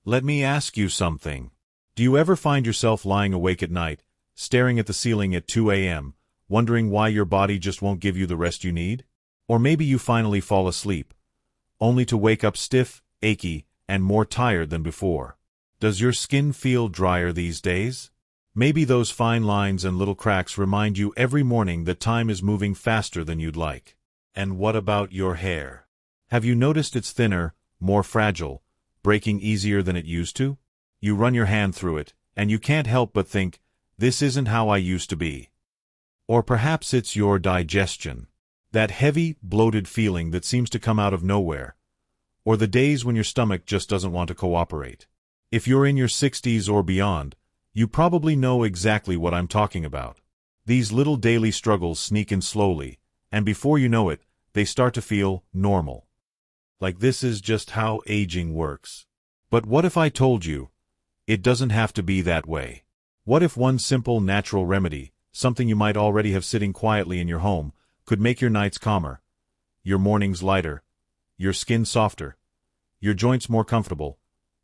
Let me ask you something. Do you ever find yourself lying awake at night, staring at the ceiling at 2 a.m., wondering why your body just won't give you the rest you need? Or maybe you finally fall asleep, only to wake up stiff, achy, and more tired than before. Does your skin feel drier these days? Maybe those fine lines and little cracks remind you every morning that time is moving faster than you'd like. And what about your hair? Have you noticed it's thinner, more fragile, breaking easier than it used to? You run your hand through it, and you can't help but think, this isn't how I used to be. Or perhaps it's your digestion. That heavy, bloated feeling that seems to come out of nowhere. Or the days when your stomach just doesn't want to cooperate. If you're in your 60s or beyond, you probably know exactly what I'm talking about. These little daily struggles sneak in slowly, and before you know it, they start to feel normal. Like this is just how aging works. But what if I told you, it doesn't have to be that way? What if one simple natural remedy, something you might already have sitting quietly in your home, could make your nights calmer, your mornings lighter, your skin softer, your joints more comfortable,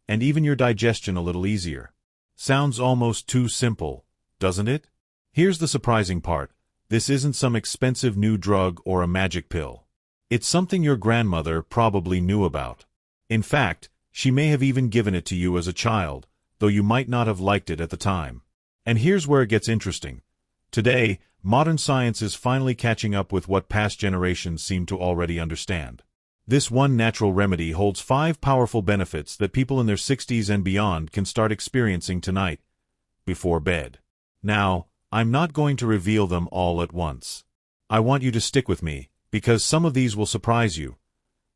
and even your digestion a little easier? Sounds almost too simple, doesn't it? Here's the surprising part. This isn't some expensive new drug or a magic pill. It's something your grandmother probably knew about. In fact, she may have even given it to you as a child, though you might not have liked it at the time. And here's where it gets interesting. Today, modern science is finally catching up with what past generations seem to already understand. This one natural remedy holds 5 powerful benefits that people in their 60s and beyond can start experiencing tonight, before bed. Now, I'm not going to reveal them all at once. I want you to stick with me, because some of these will surprise you,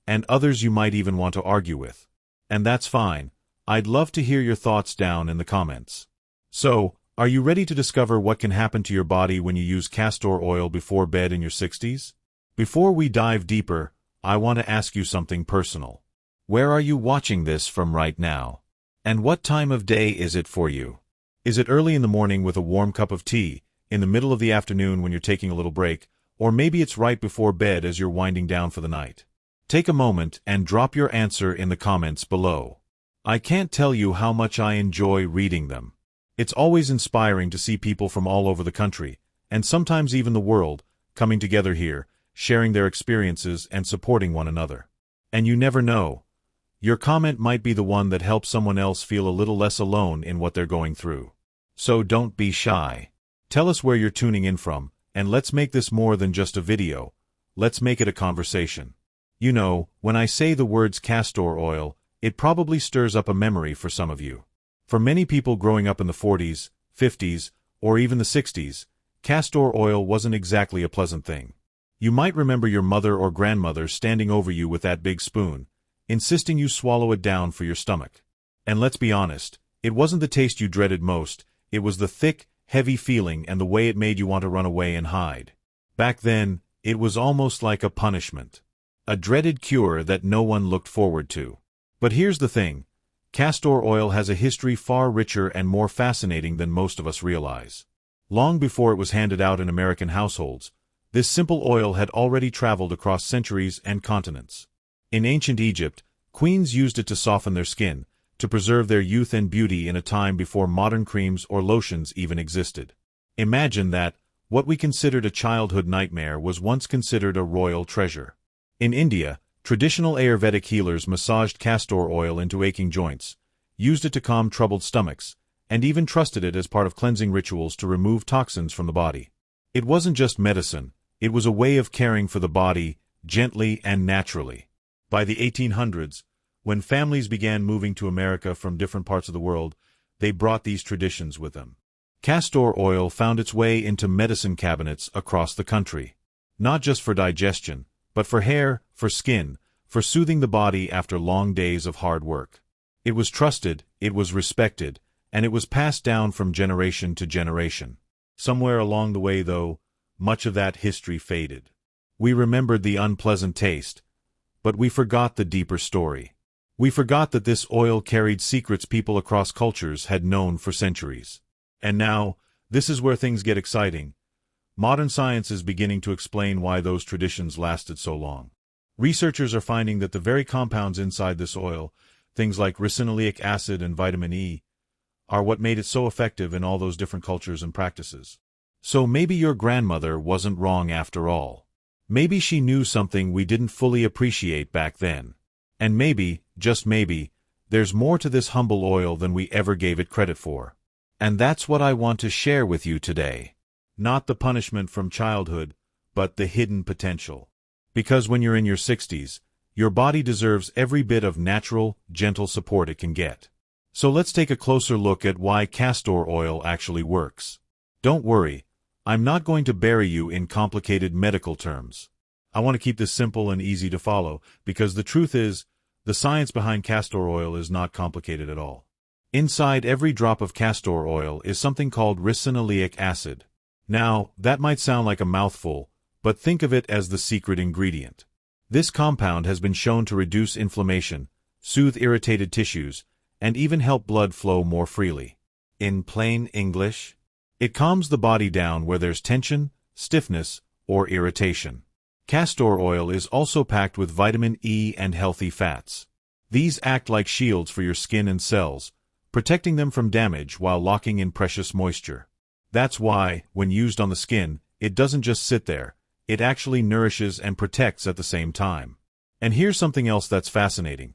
and others you might even want to argue with. And that's fine. I'd love to hear your thoughts down in the comments. So, are you ready to discover what can happen to your body when you use castor oil before bed in your 60s? Before we dive deeper, I want to ask you something personal. Where are you watching this from right now? And what time of day is it for you? Is it early in the morning with a warm cup of tea, in the middle of the afternoon when you're taking a little break, or maybe it's right before bed as you're winding down for the night? Take a moment and drop your answer in the comments below. I can't tell you how much I enjoy reading them. It's always inspiring to see people from all over the country, and sometimes even the world, coming together here, sharing their experiences and supporting one another. And you never know. Your comment might be the one that helps someone else feel a little less alone in what they're going through. So don't be shy. Tell us where you're tuning in from, and let's make this more than just a video. Let's make it a conversation. You know, when I say the words castor oil, it probably stirs up a memory for some of you. For many people growing up in the 40s, 50s, or even the 60s, castor oil wasn't exactly a pleasant thing. You might remember your mother or grandmother standing over you with that big spoon, insisting you swallow it down for your stomach. And let's be honest, it wasn't the taste you dreaded most, it was the thick, heavy feeling and the way it made you want to run away and hide. Back then, it was almost like a punishment. A dreaded cure that no one looked forward to. But here's the thing. Castor oil has a history far richer and more fascinating than most of us realize. Long before it was handed out in American households, this simple oil had already traveled across centuries and continents. In ancient Egypt, queens used it to soften their skin, to preserve their youth and beauty in a time before modern creams or lotions even existed. Imagine that, what we considered a childhood nightmare was once considered a royal treasure. In India, traditional Ayurvedic healers massaged castor oil into aching joints, used it to calm troubled stomachs, and even trusted it as part of cleansing rituals to remove toxins from the body. It wasn't just medicine, it was a way of caring for the body, gently and naturally. By the 1800s, when families began moving to America from different parts of the world, they brought these traditions with them. Castor oil found its way into medicine cabinets across the country. Not just for digestion, but for hair, for skin, for soothing the body after long days of hard work. It was trusted, it was respected, and it was passed down from generation to generation. Somewhere along the way, though, much of that history faded. We remembered the unpleasant taste, but we forgot the deeper story. We forgot that this oil carried secrets people across cultures had known for centuries. And now, this is where things get exciting. Modern science is beginning to explain why those traditions lasted so long. Researchers are finding that the very compounds inside this oil, things like ricinoleic acid and vitamin E, are what made it so effective in all those different cultures and practices. So maybe your grandmother wasn't wrong after all. Maybe she knew something we didn't fully appreciate back then. And maybe, just maybe, there's more to this humble oil than we ever gave it credit for. And that's what I want to share with you today. Not the punishment from childhood, but the hidden potential. Because when you're in your 60s, your body deserves every bit of natural, gentle support it can get. So let's take a closer look at why castor oil actually works. Don't worry, I'm not going to bury you in complicated medical terms. I want to keep this simple and easy to follow, because the truth is, the science behind castor oil is not complicated at all. Inside every drop of castor oil is something called ricinoleic acid. Now, that might sound like a mouthful, but think of it as the secret ingredient. This compound has been shown to reduce inflammation, soothe irritated tissues, and even help blood flow more freely. In plain English, it calms the body down where there's tension, stiffness, or irritation. Castor oil is also packed with vitamin E and healthy fats. These act like shields for your skin and cells, protecting them from damage while locking in precious moisture. That's why, when used on the skin, it doesn't just sit there, it actually nourishes and protects at the same time. And here's something else that's fascinating.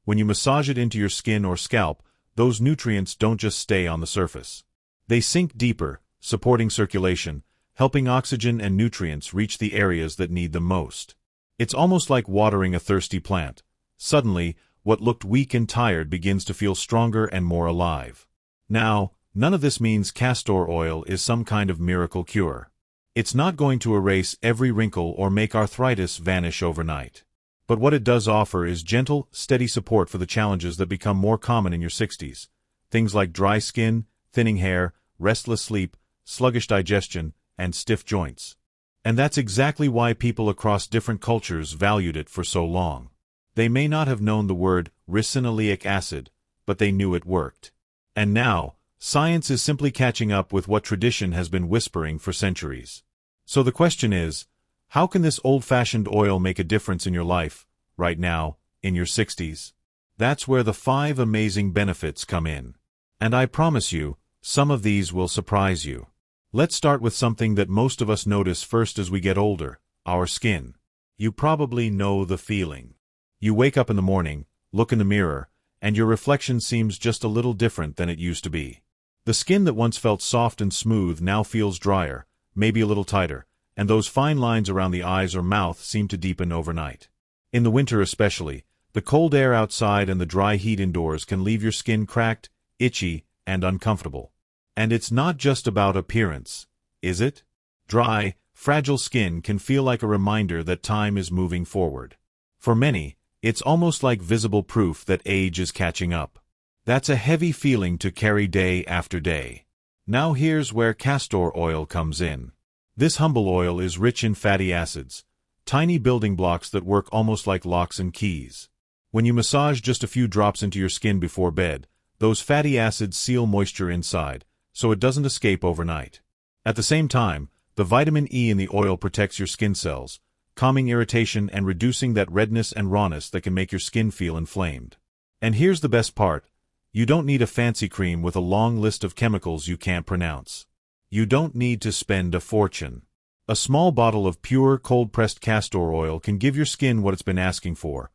When you massage it into your skin or scalp, those nutrients don't just stay on the surface. They sink deeper, supporting circulation, helping oxygen and nutrients reach the areas that need them most. It's almost like watering a thirsty plant. Suddenly, what looked weak and tired begins to feel stronger and more alive. Now, none of this means castor oil is some kind of miracle cure. It's not going to erase every wrinkle or make arthritis vanish overnight. But what it does offer is gentle, steady support for the challenges that become more common in your 60s. Things like dry skin, thinning hair, restless sleep, sluggish digestion, and stiff joints. And that's exactly why people across different cultures valued it for so long. They may not have known the word ricinoleic acid, but they knew it worked. And now, science is simply catching up with what tradition has been whispering for centuries. So the question is, how can this old-fashioned oil make a difference in your life, right now, in your 60s? That's where the 5 amazing benefits come in. And I promise you, some of these will surprise you. Let's start with something that most of us notice first as we get older, our skin. You probably know the feeling. You wake up in the morning, look in the mirror, and your reflection seems just a little different than it used to be. The skin that once felt soft and smooth now feels drier, maybe a little tighter, and those fine lines around the eyes or mouth seem to deepen overnight. In the winter especially, the cold air outside and the dry heat indoors can leave your skin cracked, itchy, and uncomfortable. And it's not just about appearance, is it? Dry, fragile skin can feel like a reminder that time is moving forward. For many, it's almost like visible proof that age is catching up. That's a heavy feeling to carry day after day. Now here's where castor oil comes in. This humble oil is rich in fatty acids, tiny building blocks that work almost like locks and keys. When you massage just a few drops into your skin before bed, those fatty acids seal moisture inside, so it doesn't escape overnight. At the same time, the vitamin E in the oil protects your skin cells, calming irritation and reducing that redness and rawness that can make your skin feel inflamed. And here's the best part. You don't need a fancy cream with a long list of chemicals you can't pronounce. You don't need to spend a fortune. A small bottle of pure, cold-pressed castor oil can give your skin what it's been asking for: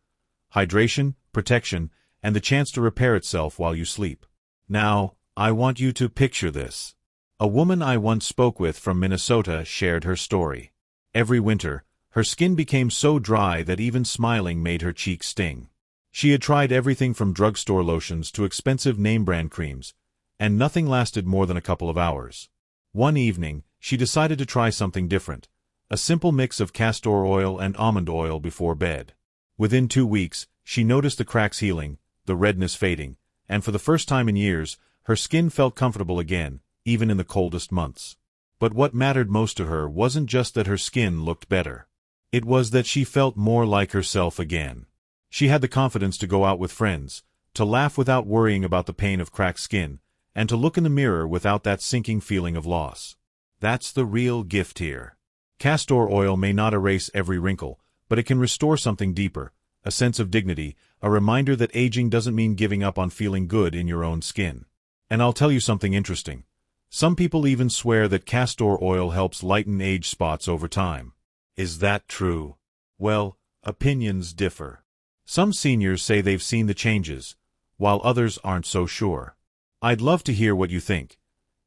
hydration, protection, and the chance to repair itself while you sleep. Now, I want you to picture this. A woman I once spoke with from Minnesota shared her story. Every winter, her skin became so dry that even smiling made her cheeks sting. She had tried everything from drugstore lotions to expensive name-brand creams, and nothing lasted more than a couple of hours. One evening, she decided to try something different, a simple mix of castor oil and almond oil before bed. Within 2 weeks, she noticed the cracks healing, the redness fading, and for the first time in years, her skin felt comfortable again, even in the coldest months. But what mattered most to her wasn't just that her skin looked better. It was that she felt more like herself again. She had the confidence to go out with friends, to laugh without worrying about the pain of cracked skin, and to look in the mirror without that sinking feeling of loss. That's the real gift here. Castor oil may not erase every wrinkle, but it can restore something deeper, a sense of dignity, a reminder that aging doesn't mean giving up on feeling good in your own skin. And I'll tell you something interesting. Some people even swear that castor oil helps lighten age spots over time. Is that true? Well, opinions differ. Some seniors say they've seen the changes, while others aren't so sure. I'd love to hear what you think.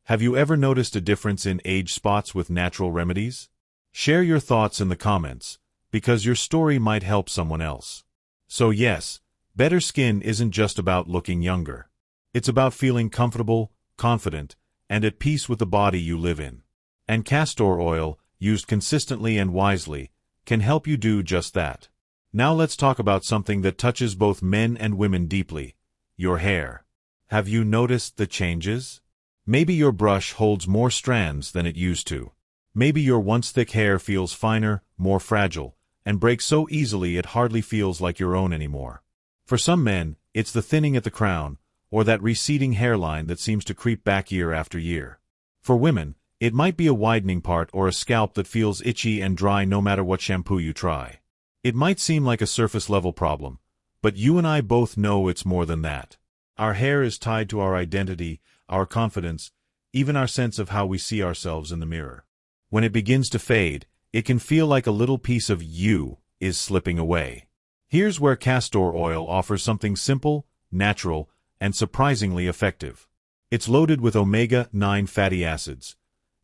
Have you ever noticed a difference in age spots with natural remedies? Share your thoughts in the comments, because your story might help someone else. So yes, better skin isn't just about looking younger. It's about feeling comfortable, confident, and at peace with the body you live in. And castor oil, used consistently and wisely, can help you do just that. Now let's talk about something that touches both men and women deeply: your hair. Have you noticed the changes? Maybe your brush holds more strands than it used to. Maybe your once thick hair feels finer, more fragile, and breaks so easily it hardly feels like your own anymore. For some men, it's the thinning at the crown, or that receding hairline that seems to creep back year after year. For women, it might be a widening part or a scalp that feels itchy and dry no matter what shampoo you try. It might seem like a surface-level problem, but you and I both know it's more than that. Our hair is tied to our identity, our confidence, even our sense of how we see ourselves in the mirror. When it begins to fade, it can feel like a little piece of you is slipping away. Here's where castor oil offers something simple, natural, and surprisingly effective. It's loaded with omega-9 fatty acids,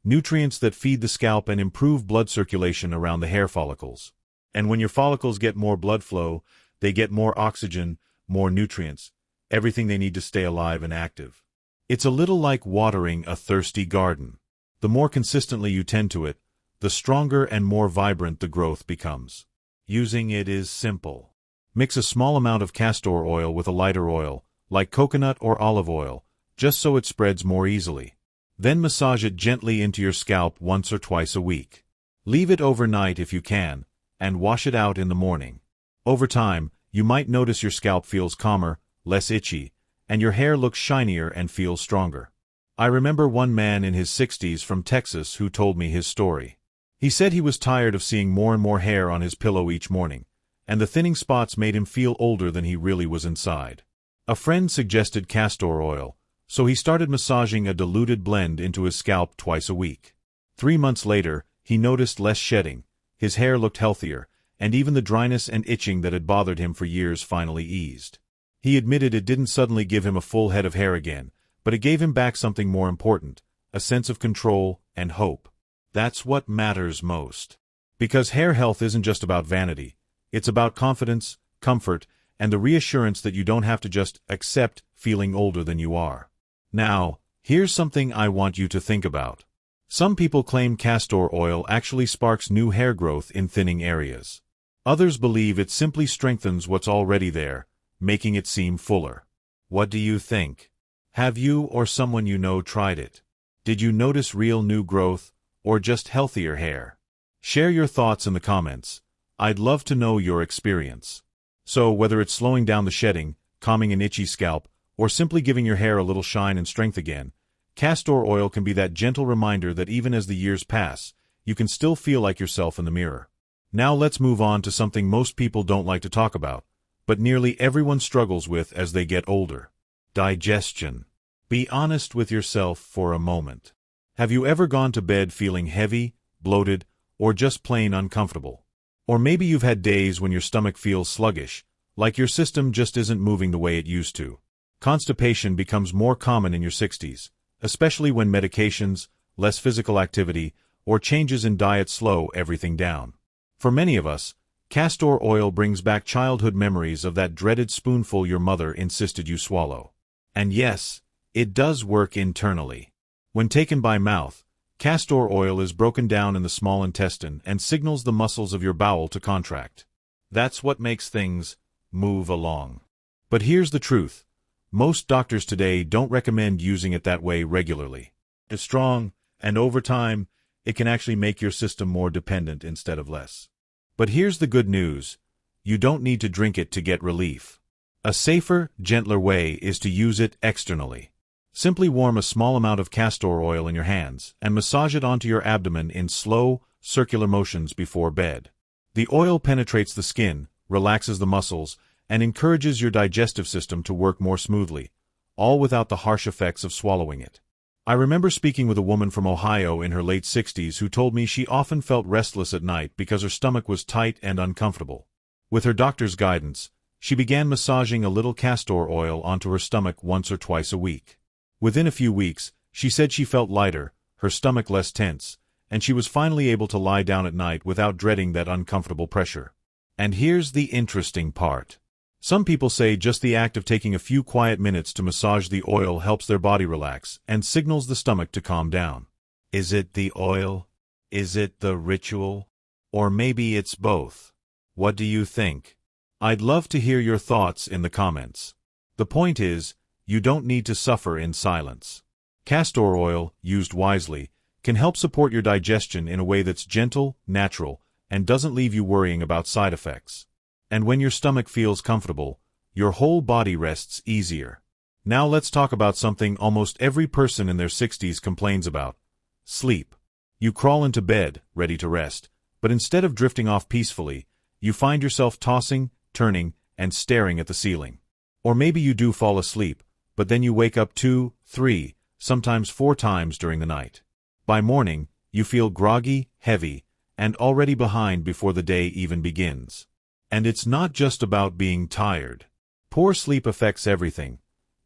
nutrients that feed the scalp and improve blood circulation around the hair follicles. And when your follicles get more blood flow, they get more oxygen, more nutrients, everything they need to stay alive and active. It's a little like watering a thirsty garden. The more consistently you tend to it, the stronger and more vibrant the growth becomes. Using it is simple. Mix a small amount of castor oil with a lighter oil, like coconut or olive oil, just so it spreads more easily. Then massage it gently into your scalp once or twice a week. Leave it overnight if you can, and wash it out in the morning. Over time, you might notice your scalp feels calmer, less itchy, and your hair looks shinier and feels stronger. I remember one man in his 60s from Texas who told me his story. He said he was tired of seeing more and more hair on his pillow each morning, and the thinning spots made him feel older than he really was inside. A friend suggested castor oil, so he started massaging a diluted blend into his scalp twice a week. 3 months later, he noticed less shedding, his hair looked healthier, and even the dryness and itching that had bothered him for years finally eased. He admitted it didn't suddenly give him a full head of hair again, but it gave him back something more important, a sense of control and hope. That's what matters most. Because hair health isn't just about vanity. It's about confidence, comfort, and the reassurance that you don't have to just accept feeling older than you are. Now, here's something I want you to think about. Some people claim castor oil actually sparks new hair growth in thinning areas. Others believe it simply strengthens what's already there, making it seem fuller. What do you think? Have you or someone you know tried it? Did you notice real new growth, or just healthier hair? Share your thoughts in the comments. I'd love to know your experience. So, whether it's slowing down the shedding, calming an itchy scalp, or simply giving your hair a little shine and strength again, castor oil can be that gentle reminder that even as the years pass, you can still feel like yourself in the mirror. Now let's move on to something most people don't like to talk about, but nearly everyone struggles with as they get older: digestion. Be honest with yourself for a moment. Have you ever gone to bed feeling heavy, bloated, or just plain uncomfortable? Or maybe you've had days when your stomach feels sluggish, like your system just isn't moving the way it used to. Constipation becomes more common in your 60s, especially when medications, less physical activity, or changes in diet slow everything down. For many of us, castor oil brings back childhood memories of that dreaded spoonful your mother insisted you swallow. And yes, it does work internally. When taken by mouth, castor oil is broken down in the small intestine and signals the muscles of your bowel to contract. That's what makes things move along. But here's the truth. Most doctors today don't recommend using it that way regularly. It's strong, and over time, it can actually make your system more dependent instead of less. But here's the good news. You don't need to drink it to get relief. A safer, gentler way is to use it externally. Simply warm a small amount of castor oil in your hands and massage it onto your abdomen in slow, circular motions before bed. The oil penetrates the skin, relaxes the muscles, and encourages your digestive system to work more smoothly, all without the harsh effects of swallowing it. I remember speaking with a woman from Ohio in her late 60s who told me she often felt restless at night because her stomach was tight and uncomfortable. With her doctor's guidance, she began massaging a little castor oil onto her stomach once or twice a week. Within a few weeks, she said she felt lighter, her stomach less tense, and she was finally able to lie down at night without dreading that uncomfortable pressure. And here's the interesting part. Some people say just the act of taking a few quiet minutes to massage the oil helps their body relax and signals the stomach to calm down. Is it the oil? Is it the ritual? Or maybe it's both? What do you think? I'd love to hear your thoughts in the comments. The point is, you don't need to suffer in silence. Castor oil, used wisely, can help support your digestion in a way that's gentle, natural, and doesn't leave you worrying about side effects. And when your stomach feels comfortable, your whole body rests easier. Now let's talk about something almost every person in their 60s complains about: sleep. You crawl into bed, ready to rest, but instead of drifting off peacefully, you find yourself tossing, turning, and staring at the ceiling. Or maybe you do fall asleep, but then you wake up 2, 3, sometimes 4 times during the night. By morning, you feel groggy, heavy, and already behind before the day even begins. And it's not just about being tired. Poor sleep affects everything: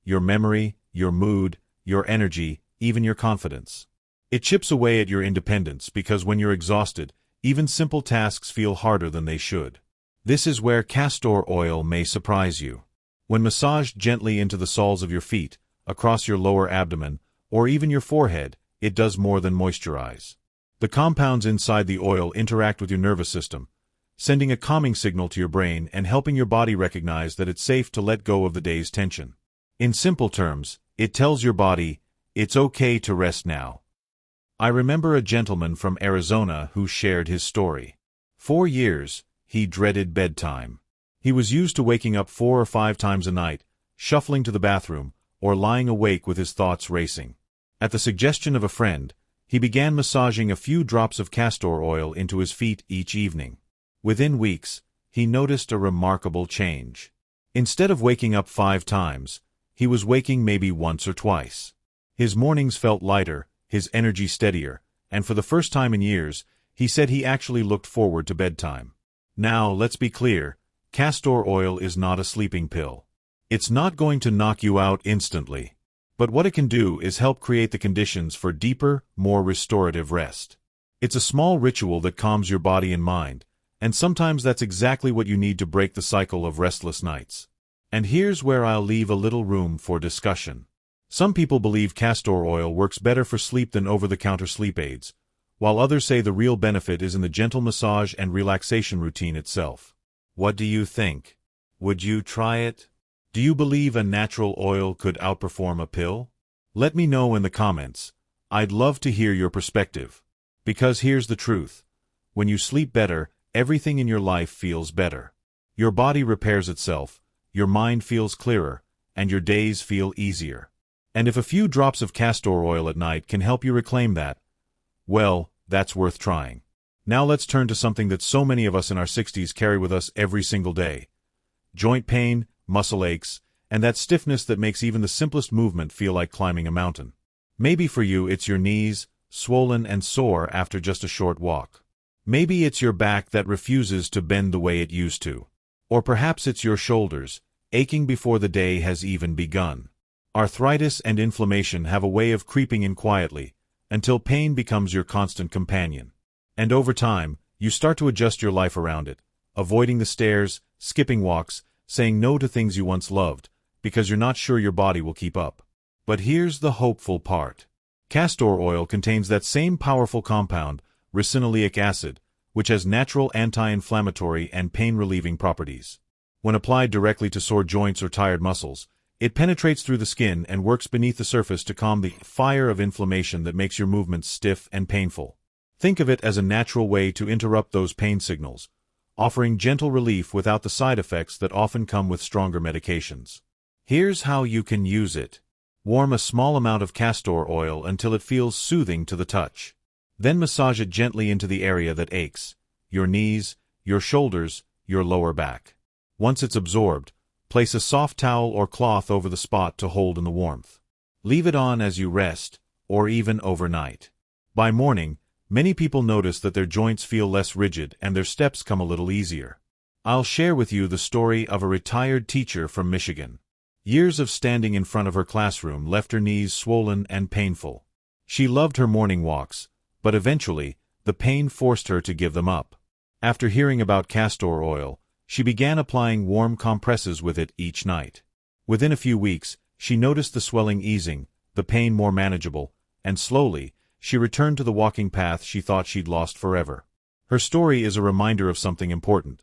your memory, your mood, your energy, even your confidence. It chips away at your independence because when you're exhausted, even simple tasks feel harder than they should. This is where castor oil may surprise you. When massaged gently into the soles of your feet, across your lower abdomen, or even your forehead, it does more than moisturize. The compounds inside the oil interact with your nervous system, sending a calming signal to your brain and helping your body recognize that it's safe to let go of the day's tension. In simple terms, it tells your body, it's okay to rest now. I remember a gentleman from Arizona who shared his story. For years, he dreaded bedtime. He was used to waking up 4 or 5 times a night, shuffling to the bathroom, or lying awake with his thoughts racing. At the suggestion of a friend, he began massaging a few drops of castor oil into his feet each evening. Within weeks, he noticed a remarkable change. Instead of waking up 5 times, he was waking maybe once or twice. His mornings felt lighter, his energy steadier, and for the first time in years, he said he actually looked forward to bedtime. Now, let's be clear, castor oil is not a sleeping pill. It's not going to knock you out instantly. But what it can do is help create the conditions for deeper, more restorative rest. It's a small ritual that calms your body and mind, and sometimes that's exactly what you need to break the cycle of restless nights. And here's where I'll leave a little room for discussion. Some people believe castor oil works better for sleep than over-the-counter sleep aids, while others say the real benefit is in the gentle massage and relaxation routine itself. What do you think? Would you try it? Do you believe a natural oil could outperform a pill? Let me know in the comments. I'd love to hear your perspective. Because here's the truth. When you sleep better, everything in your life feels better. Your body repairs itself, your mind feels clearer, and your days feel easier. And if a few drops of castor oil at night can help you reclaim that, well, that's worth trying. Now let's turn to something that so many of us in our 60s carry with us every single day: joint pain, muscle aches, and that stiffness that makes even the simplest movement feel like climbing a mountain. Maybe for you it's your knees, swollen and sore after just a short walk. Maybe it's your back that refuses to bend the way it used to. Or perhaps it's your shoulders, aching before the day has even begun. Arthritis and inflammation have a way of creeping in quietly, until pain becomes your constant companion. And over time, you start to adjust your life around it, avoiding the stairs, skipping walks, saying no to things you once loved, because you're not sure your body will keep up. But here's the hopeful part. Castor oil contains that same powerful compound, ricinoleic acid, which has natural anti-inflammatory and pain-relieving properties. When applied directly to sore joints or tired muscles, it penetrates through the skin and works beneath the surface to calm the fire of inflammation that makes your movements stiff and painful. Think of it as a natural way to interrupt those pain signals, offering gentle relief without the side effects that often come with stronger medications. Here's how you can use it. Warm a small amount of castor oil until it feels soothing to the touch. Then massage it gently into the area that aches: your knees, your shoulders, your lower back. Once it's absorbed, place a soft towel or cloth over the spot to hold in the warmth. Leave it on as you rest, or even overnight. By morning, many people notice that their joints feel less rigid and their steps come a little easier. I'll share with you the story of a retired teacher from Michigan. Years of standing in front of her classroom left her knees swollen and painful. She loved her morning walks, but eventually, the pain forced her to give them up. After hearing about castor oil, she began applying warm compresses with it each night. Within a few weeks, she noticed the swelling easing, the pain more manageable, and slowly, she returned to the walking path she thought she'd lost forever. Her story is a reminder of something important.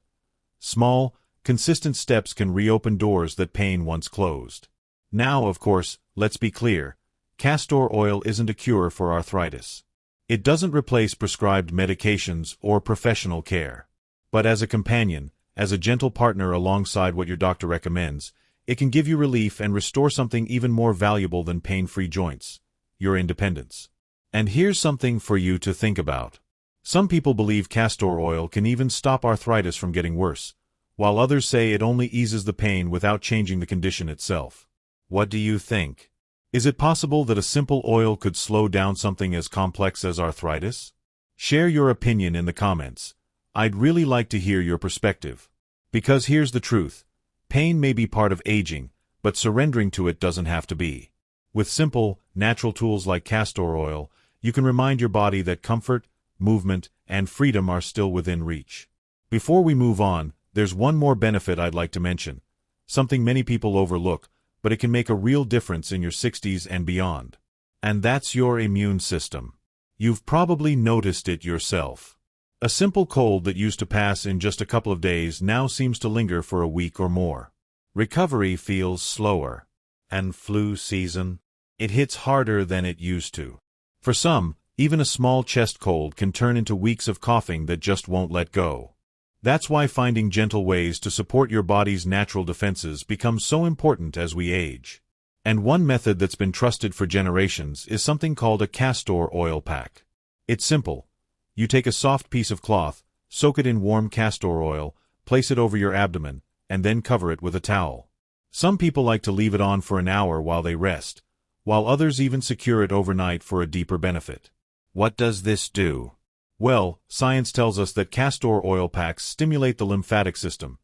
Small, consistent steps can reopen doors that pain once closed. Now, of course, let's be clear. Castor oil isn't a cure for arthritis. It doesn't replace prescribed medications or professional care. But as a companion, as a gentle partner alongside what your doctor recommends, it can give you relief and restore something even more valuable than pain-free joints: your independence. And here's something for you to think about. Some people believe castor oil can even stop arthritis from getting worse, while others say it only eases the pain without changing the condition itself. What do you think? Is it possible that a simple oil could slow down something as complex as arthritis? Share your opinion in the comments. I'd really like to hear your perspective. Because here's the truth. Pain may be part of aging, but surrendering to it doesn't have to be. With simple, natural tools like castor oil, you can remind your body that comfort, movement, and freedom are still within reach. Before we move on, there's one more benefit I'd like to mention. Something many people overlook, but it can make a real difference in your 60s and beyond. And that's your immune system. You've probably noticed it yourself. A simple cold that used to pass in just a couple of days now seems to linger for a week or more. Recovery feels slower. And flu season? It hits harder than it used to. For some, even a small chest cold can turn into weeks of coughing that just won't let go. That's why finding gentle ways to support your body's natural defenses becomes so important as we age. And one method that's been trusted for generations is something called a castor oil pack. It's simple. You take a soft piece of cloth, soak it in warm castor oil, place it over your abdomen, and then cover it with a towel. Some people like to leave it on for an hour while they rest, while others even secure it overnight for a deeper benefit. What does this do? Well, science tells us that castor oil packs stimulate the lymphatic system,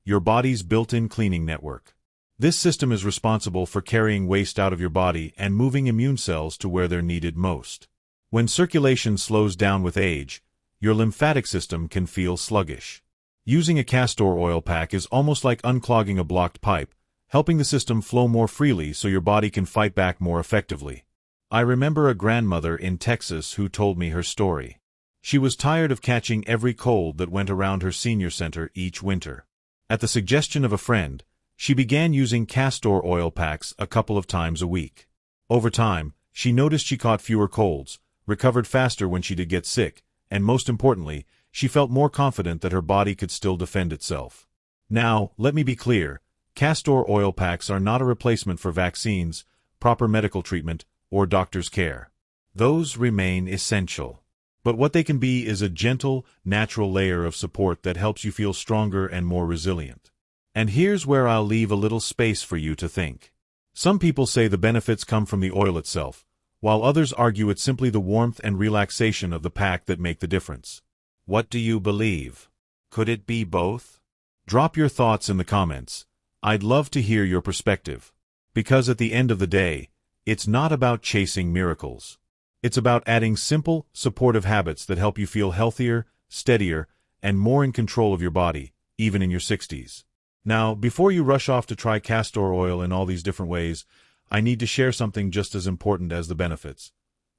your body's built-in cleaning network. This system is responsible for carrying waste out of your body and moving immune cells to where they're needed most. When circulation slows down with age, your lymphatic system can feel sluggish. Using a castor oil pack is almost like unclogging a blocked pipe, helping the system flow more freely so your body can fight back more effectively. I remember a grandmother in Texas who told me her story. She was tired of catching every cold that went around her senior center each winter. At the suggestion of a friend, she began using castor oil packs a couple of times a week. Over time, she noticed she caught fewer colds, recovered faster when she did get sick, and most importantly, she felt more confident that her body could still defend itself. Now, let me be clear, castor oil packs are not a replacement for vaccines, proper medical treatment, or doctor's care. Those remain essential. But what they can be is a gentle, natural layer of support that helps you feel stronger and more resilient. And here's where I'll leave a little space for you to think. Some people say the benefits come from the oil itself, while others argue it's simply the warmth and relaxation of the pack that make the difference. What do you believe? Could it be both? Drop your thoughts in the comments. I'd love to hear your perspective. Because at the end of the day, it's not about chasing miracles. It's about adding simple, supportive habits that help you feel healthier, steadier, and more in control of your body, even in your 60s. Now, before you rush off to try castor oil in all these different ways, I need to share something just as important as the benefits: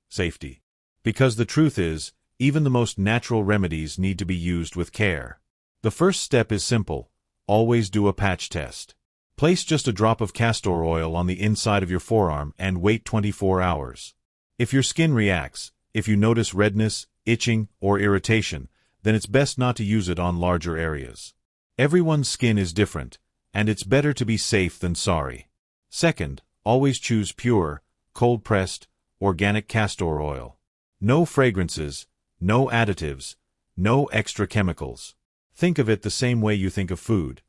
safety. Because the truth is, even the most natural remedies need to be used with care. The first step is simple: always do a patch test. Place just a drop of castor oil on the inside of your forearm and wait 24 hours. If your skin reacts, if you notice redness, itching, or irritation, then it's best not to use it on larger areas. Everyone's skin is different, and it's better to be safe than sorry. Second, always choose pure, cold-pressed, organic castor oil. No fragrances, no additives, no extra chemicals. Think of it the same way you think of food.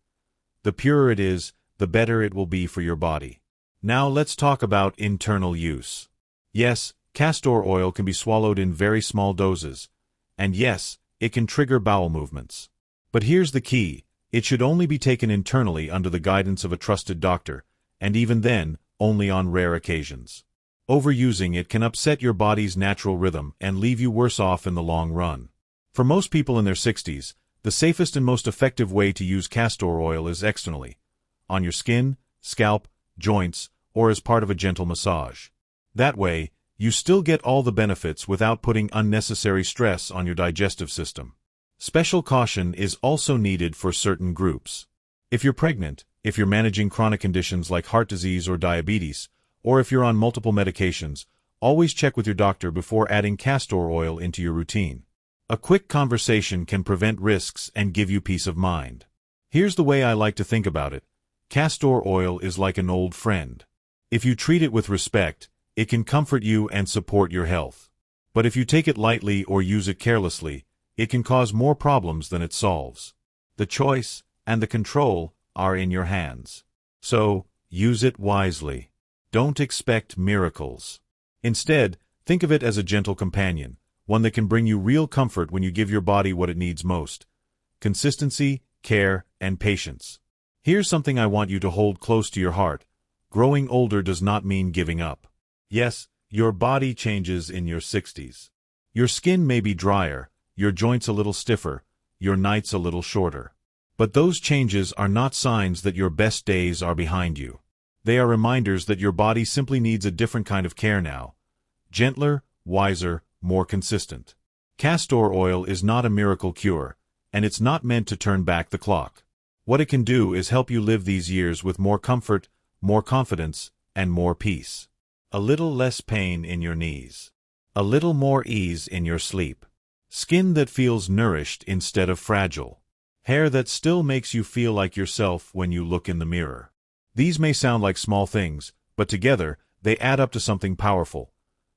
The purer it is, the better it will be for your body. Now let's talk about internal use. Yes, castor oil can be swallowed in very small doses. And yes, it can trigger bowel movements. But here's the key. It should only be taken internally under the guidance of a trusted doctor, and even then, only on rare occasions. Overusing it can upset your body's natural rhythm and leave you worse off in the long run. For most people in their 60s, the safest and most effective way to use castor oil is externally, on your skin, scalp, joints, or as part of a gentle massage. That way, you still get all the benefits without putting unnecessary stress on your digestive system. Special caution is also needed for certain groups. If you're pregnant, if you're managing chronic conditions like heart disease or diabetes, or if you're on multiple medications, always check with your doctor before adding castor oil into your routine. A quick conversation can prevent risks and give you peace of mind. Here's the way I like to think about it. Castor oil is like an old friend. If you treat it with respect, it can comfort you and support your health. But if you take it lightly or use it carelessly, it can cause more problems than it solves. The choice and the control are in your hands. So, use it wisely. Don't expect miracles. Instead, think of it as a gentle companion, one that can bring you real comfort when you give your body what it needs most: consistency, care, and patience. Here's something I want you to hold close to your heart. Growing older does not mean giving up. Yes, your body changes in your 60s. Your skin may be drier, your joints a little stiffer, your nights a little shorter. But those changes are not signs that your best days are behind you. They are reminders that your body simply needs a different kind of care now. Gentler, wiser, more consistent. Castor oil is not a miracle cure, and it's not meant to turn back the clock. What it can do is help you live these years with more comfort, more confidence, and more peace. A little less pain in your knees. A little more ease in your sleep. Skin that feels nourished instead of fragile. Hair that still makes you feel like yourself when you look in the mirror. These may sound like small things, but together, they add up to something powerful.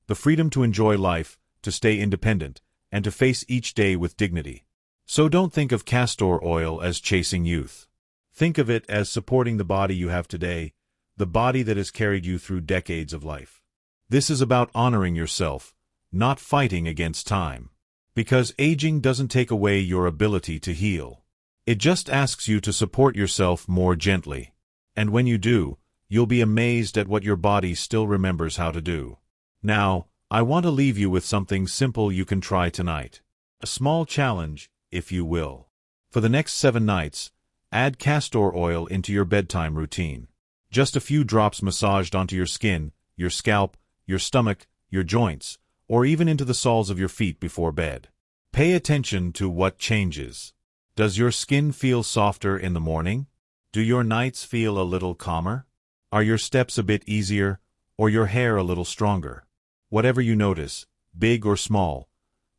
The freedom to enjoy life, to stay independent, and to face each day with dignity. So don't think of castor oil as chasing youth. Think of it as supporting the body you have today, the body that has carried you through decades of life. This is about honoring yourself, not fighting against time. Because aging doesn't take away your ability to heal. It just asks you to support yourself more gently. And when you do, you'll be amazed at what your body still remembers how to do. Now, I want to leave you with something simple you can try tonight. A small challenge, if you will. For the next 7 nights, add castor oil into your bedtime routine. Just a few drops massaged onto your skin, your scalp, your stomach, your joints, or even into the soles of your feet before bed. Pay attention to what changes. Does your skin feel softer in the morning? Do your nights feel a little calmer? Are your steps a bit easier, or your hair a little stronger? Whatever you notice, big or small,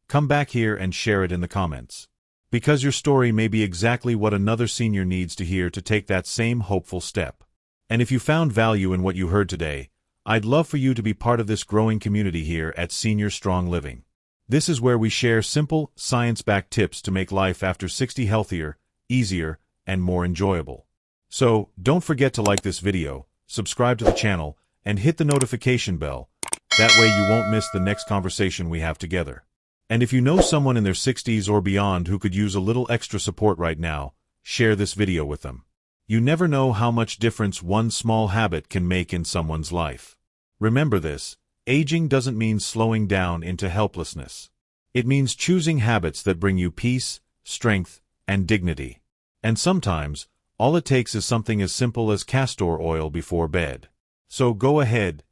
come back here and share it in the comments. Because your story may be exactly what another senior needs to hear to take that same hopeful step. And if you found value in what you heard today, I'd love for you to be part of this growing community here at Senior Strong Living. This is where we share simple, science-backed tips to make life after 60 healthier, easier, and more enjoyable. So, don't forget to like this video, subscribe to the channel, and hit the notification bell. That way you won't miss the next conversation we have together. And if you know someone in their 60s or beyond who could use a little extra support right now, share this video with them. You never know how much difference one small habit can make in someone's life. Remember this, aging doesn't mean slowing down into helplessness. It means choosing habits that bring you peace, strength, and dignity. And sometimes, all it takes is something as simple as castor oil before bed. So go ahead,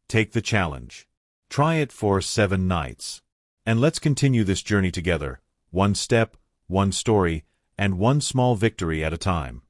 take the challenge. Try it for 7 nights. And let's continue this journey together, one step, one story, and one small victory at a time.